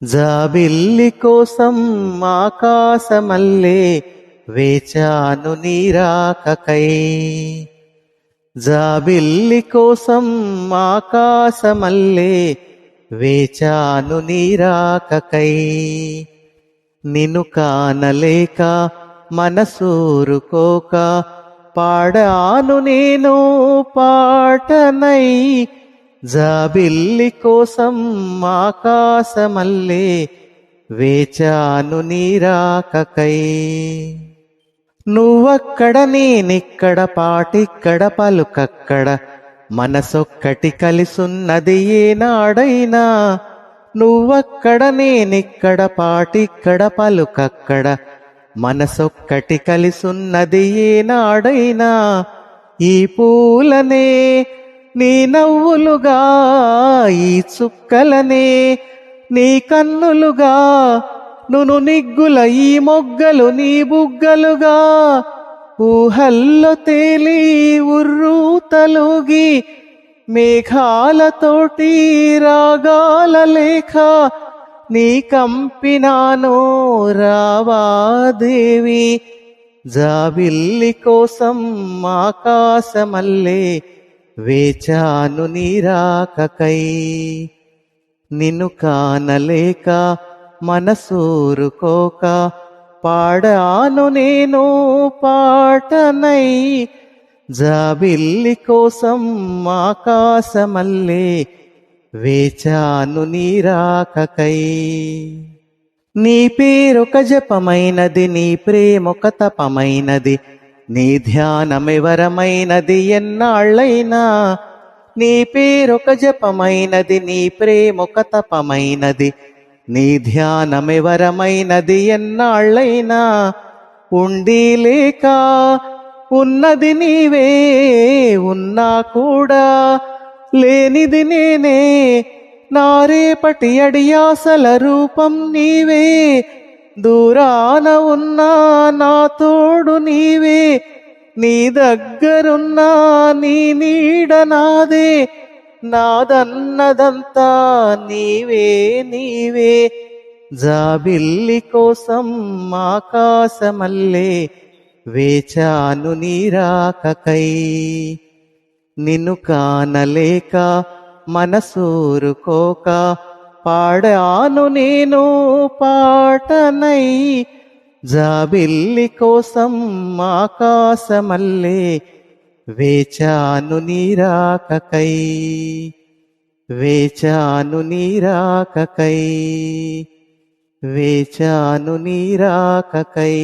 జాబిల్లి కోసం ఆకాశమల్లే వేచాను నీరాకకై. జాబిల్లి కోసం ఆకాశమల్లే వేచాను నీరాకకై. నిన్ను కానలేక మనసూరుకోక పాడాను నేను పాటనై. జాబిల్లి కోసం ఆకాశమల్లే వేచాను నీరాకకై. నువ్వక్కడ నేనిక్కడ పాటిక్కడ పలుకక్కడ మనసొక్కటి కలిసున్నది ఏనాడైనా. నువ్వక్కడ నేనిక్కడ పాటిక్కడ పలుకక్కడ మనసొక్కటి కలిసున్నది ఏనాడైనా. ఈ పూలనే నీ నవ్వులుగా, ఈ చుక్కలనే నీ కన్నులుగా, నును నిగ్గుల ఈ మొగ్గలు నీ బుగ్గలుగా. ఊహల్లో తేలి ఉర్రూతలుగి మేఘాలతోటి రాగాల లేఖ నీ కంపినాను రావాదేవి. జాబిల్లి కోసం ఆకాశమల్లే వేచాను నీరాకకై. నిన్ను కానలేక మనసూరుకోక పాడాను నేను పాటనై. జాబిల్లి కోసం ఆకాశమల్లే వేచాను నీరాకకై. నీ పేరొక జపమైనది, నీ ప్రేమొక తపమైనది, నీ ధ్యానమెవరమైనది ఎన్నాళ్ళైనా. నీ పేరొక జపమైనది, నీ ప్రేమొక తపమైనది, నీ ధ్యానమెవరమైనది ఎన్నాళ్ళైనా. ఉండి లేక ఉన్నది నీవే, ఉన్నా కూడా లేనిది నేనే. నా రేపటి అడియాసల రూపం నీవే, దూరాన ఉన్నా నా తోడు నీవే. నీ దగ్గరున్నా నీ నీడ నాదే, నాదన్నదంతా నీవే నీవే. జాబిల్లి కోసం ఆకాశమల్లే వేచాను నీరాకకై. నిన్ను కానలేక మనసూరుకోక పాడాను నేను పాటనై. జాబిల్లి కోసం ఆకాశమల్లే వేచాను నీరాకకై. వేచాను నీరాకకై. వేచాను నీరాకకై.